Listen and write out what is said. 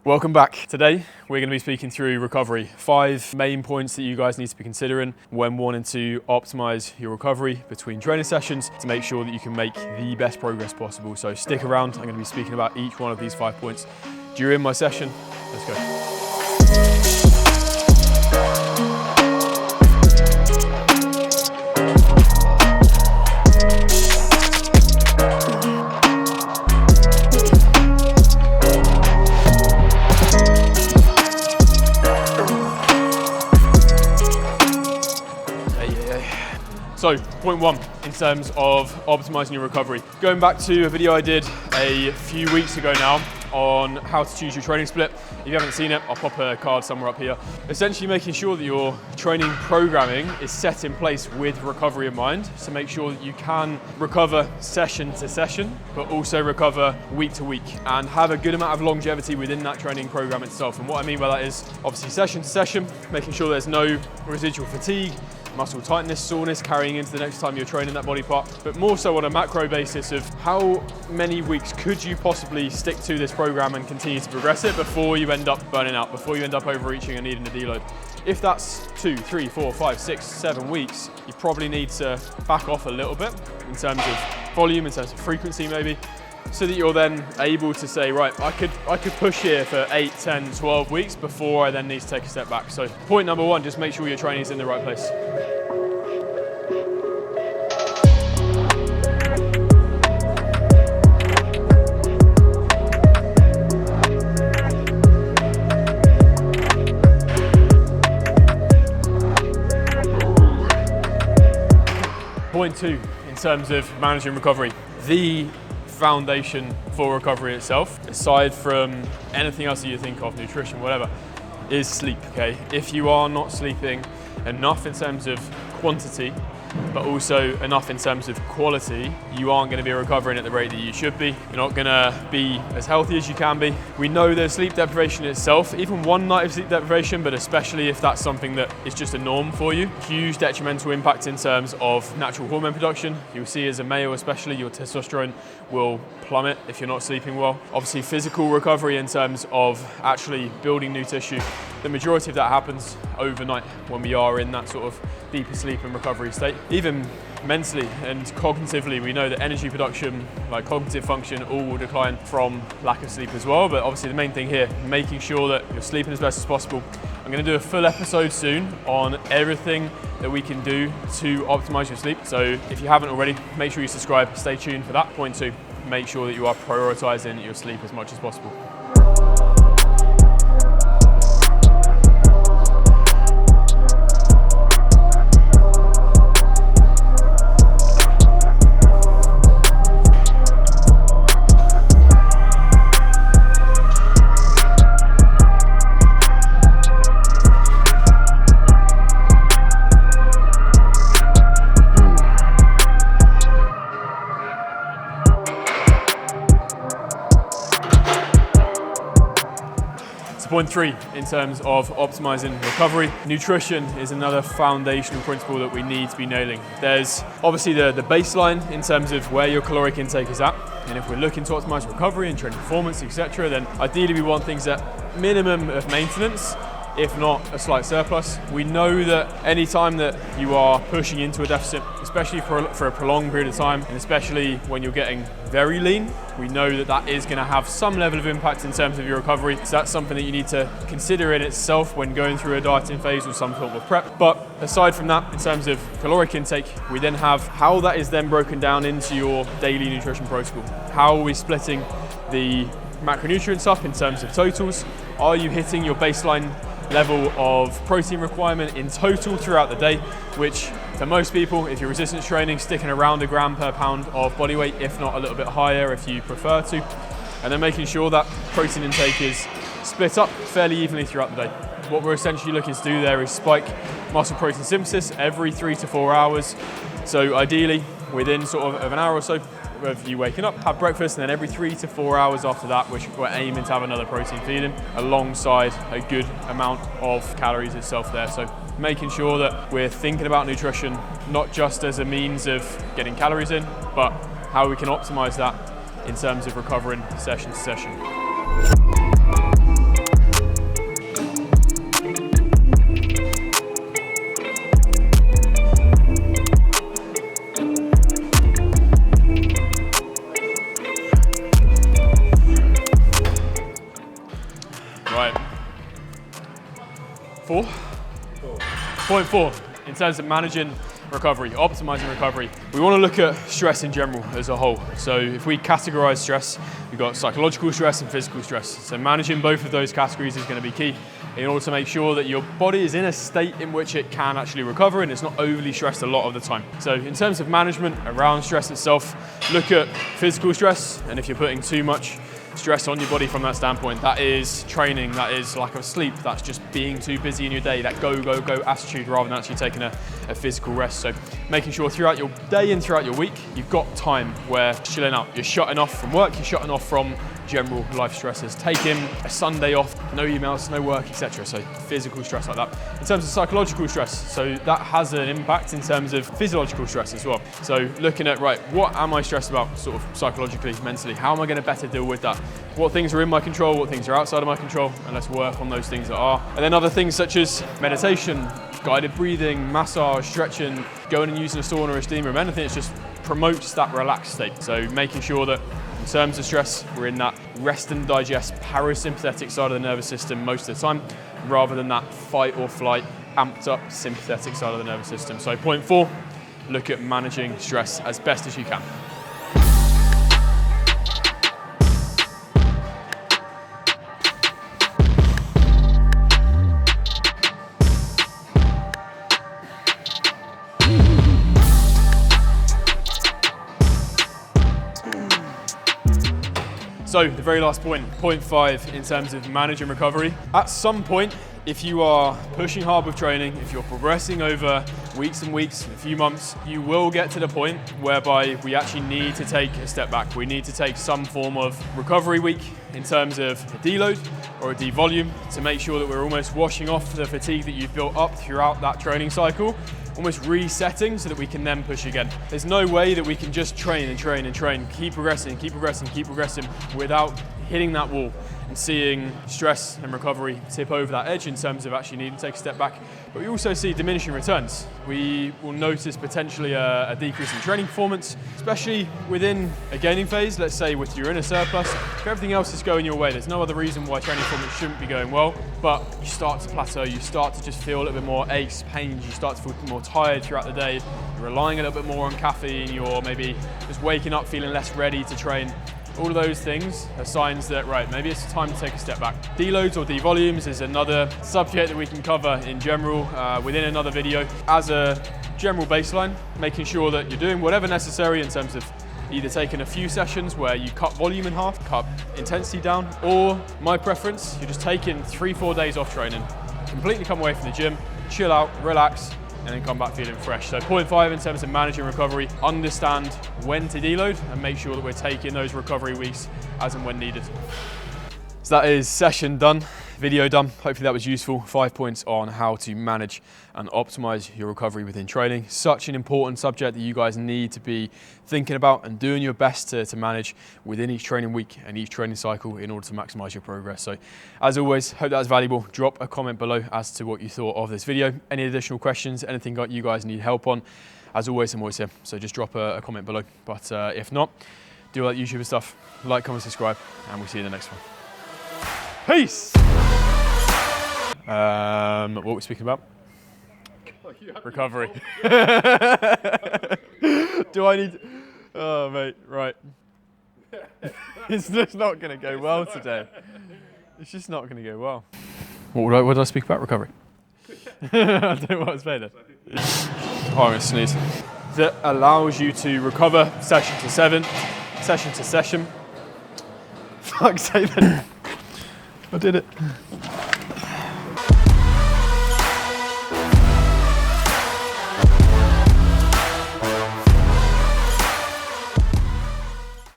Welcome back. Today we're going to be speaking through recovery. 5 main points that you guys need to be considering when wanting to optimize your recovery between training sessions to make sure that you can make the best progress possible. So stick around, I'm going to be speaking about each one of these 5 points during my session. Let's go. So, point 1, in terms of optimizing your recovery. Going back to a video I did a few weeks ago now on how to choose your training split. If you haven't seen it, I'll pop a card somewhere up here. Essentially making sure that your training programming is set in place with recovery in mind. So make sure that you can recover session to session, but also recover week to week and have a good amount of longevity within that training program itself. And what I mean by that is obviously session to session, making sure there's no residual fatigue, muscle tightness, soreness carrying into the next time you're training that body part, but more so on a macro basis of how many weeks could you possibly stick to this program and continue to progress it before you end up burning out, before you end up overreaching and needing a deload. If that's 2, 3, 4, 5, 6, 7 weeks, you probably need to back off a little bit in terms of volume, in terms of frequency maybe, so that you're then able to say, right, I could push here for 8, 10, 12 weeks before I then need to take a step back. So point number 1, just make sure your training is in the right place. Point 2, in terms of managing recovery. The foundation for recovery itself, aside from anything else that you think of, nutrition, whatever, is sleep, okay? If you are not sleeping enough in terms of quantity, but also enough in terms of quality, you aren't going to be recovering at the rate that you should be. You're not going to be as healthy as you can be. We know there's sleep deprivation itself, even one night of sleep deprivation, but especially if that's something that is just a norm for you, huge detrimental impact in terms of natural hormone production. You'll see as a male especially, your testosterone will plummet if you're not sleeping well. Obviously physical recovery in terms of actually building new tissue, the majority of that happens overnight when we are in that sort of deeper sleep and recovery state. Even mentally and cognitively, we know that energy production, like cognitive function, all will decline from lack of sleep as well. But obviously the main thing here, making sure that you're sleeping as best as possible. I'm going to do a full episode soon on everything that we can do to optimize your sleep. So if you haven't already, make sure you subscribe, stay tuned for that. Point 2, make sure that you are prioritizing your sleep as much as possible. Point 3, in terms of optimizing recovery, nutrition is another foundational principle that we need to be nailing. There's obviously the baseline in terms of where your caloric intake is at, and if we're looking to optimize recovery and training performance, etc., then ideally we want things at minimum of maintenance, if not a slight surplus. We know that any time that you are pushing into a deficit, especially for a prolonged period of time, and especially when you're getting very lean, we know that that is going to have some level of impact in terms of your recovery. So that's something that you need to consider in itself when going through a dieting phase or some sort of prep. But aside from that, in terms of caloric intake, we then have how that is then broken down into your daily nutrition protocol. How are we splitting the macronutrients up in terms of totals? Are you hitting your baseline level of protein requirement in total throughout the day, which for most people, if you're resistance training, sticking around a gram per pound of body weight, if not a little bit higher if you prefer to, and then making sure that protein intake is split up fairly evenly throughout the day. What we're essentially looking to do there is spike muscle protein synthesis every 3 to 4 hours. So ideally within sort of an hour or so of you waking up, have breakfast, and then every 3 to 4 hours after that, which we're aiming to have another protein feed in alongside a good amount of calories itself there. So making sure that we're thinking about nutrition not just as a means of getting calories in, but how we can optimize that in terms of recovering session to session. 4? Point 4, in terms of managing recovery, optimizing recovery, we want to look at stress in general as a whole. So if we categorize stress, we've got psychological stress and physical stress. So managing both of those categories is going to be key in order to make sure that your body is in a state in which it can actually recover and it's not overly stressed a lot of the time. So in terms of management around stress itself, look at physical stress, and if you're putting too much stress on your body from that standpoint, that is training, that is lack of sleep, that's just being too busy in your day, that go, go, go attitude rather than actually taking a physical rest. So making sure throughout your day and throughout your week, you've got time where chilling out. You're shutting off from work, you're shutting off from general life stresses. Taking a Sunday off, no emails, no work, etc. So physical stress like that. In terms of psychological stress, so that has an impact in terms of physiological stress as well. So looking at, right, what am I stressed about sort of psychologically, mentally? How am I going to better deal with that? What things are in my control, what things are outside of my control, and let's work on those things that are. And then other things such as meditation, guided breathing, massage, stretching, going and using a sauna or a steam room, anything that just promotes that relaxed state. So making sure that in terms of stress, we're in that rest and digest parasympathetic side of the nervous system most of the time, rather than that fight or flight amped up sympathetic side of the nervous system. So point 4, look at managing stress as best as you can. So the very last point, point 5, in terms of managing recovery. At some point, if you are pushing hard with training, if you're progressing over weeks and weeks, a few months, you will get to the point whereby we actually need to take a step back. We need to take some form of recovery week in terms of a deload or a devolume to make sure that we're almost washing off the fatigue that you've built up throughout that training cycle, almost resetting so that we can then push again. There's no way that we can just train and train and train, keep progressing, keep progressing, keep progressing without hitting that wall and seeing stress and recovery tip over that edge in terms of actually needing to take a step back. But we also see diminishing returns. We will notice potentially a decrease in training performance, especially within a gaining phase. Let's say with you're in a surplus, if everything else is going your way, there's no other reason why training performance shouldn't be going well, but you start to plateau, you start to just feel a little bit more aches, pains, you start to feel more tired throughout the day, you're relying a little bit more on caffeine, you're maybe just waking up feeling less ready to train. All of those things are signs that, right, maybe it's time to take a step back. Deloads or devolumes is another subject that we can cover in general within another video. As a general baseline, making sure that you're doing whatever necessary in terms of either taking a few sessions where you cut volume in half, cut intensity down, or my preference, you're just taking 3-4 days off training, completely come away from the gym, chill out, relax, and then come back feeling fresh. So point 5 in terms of managing recovery, understand when to deload and make sure that we're taking those recovery weeks as and when needed. So that is session done, video done. Hopefully that was useful. 5 points on how to manage and optimize your recovery within training. Such an important subject that you guys need to be thinking about and doing your best to manage within each training week and each training cycle in order to maximize your progress. So as always, hope that was valuable. Drop a comment below as to what you thought of this video. Any additional questions, anything that you guys need help on, as always, I'm always here. So just drop a comment below. But if not, do all that YouTube stuff. Like, comment, subscribe, and we'll see you in the next one. Peace! What were we speaking about? Recovery. Do I need... Oh, mate, right. It's just not going to go well today. It's just not going to go well. What did I speak about? Recovery. I don't know what I was saying then. Oh, I'm going to sneeze. That allows you to recover session to session. Fuck's sake then. I did it.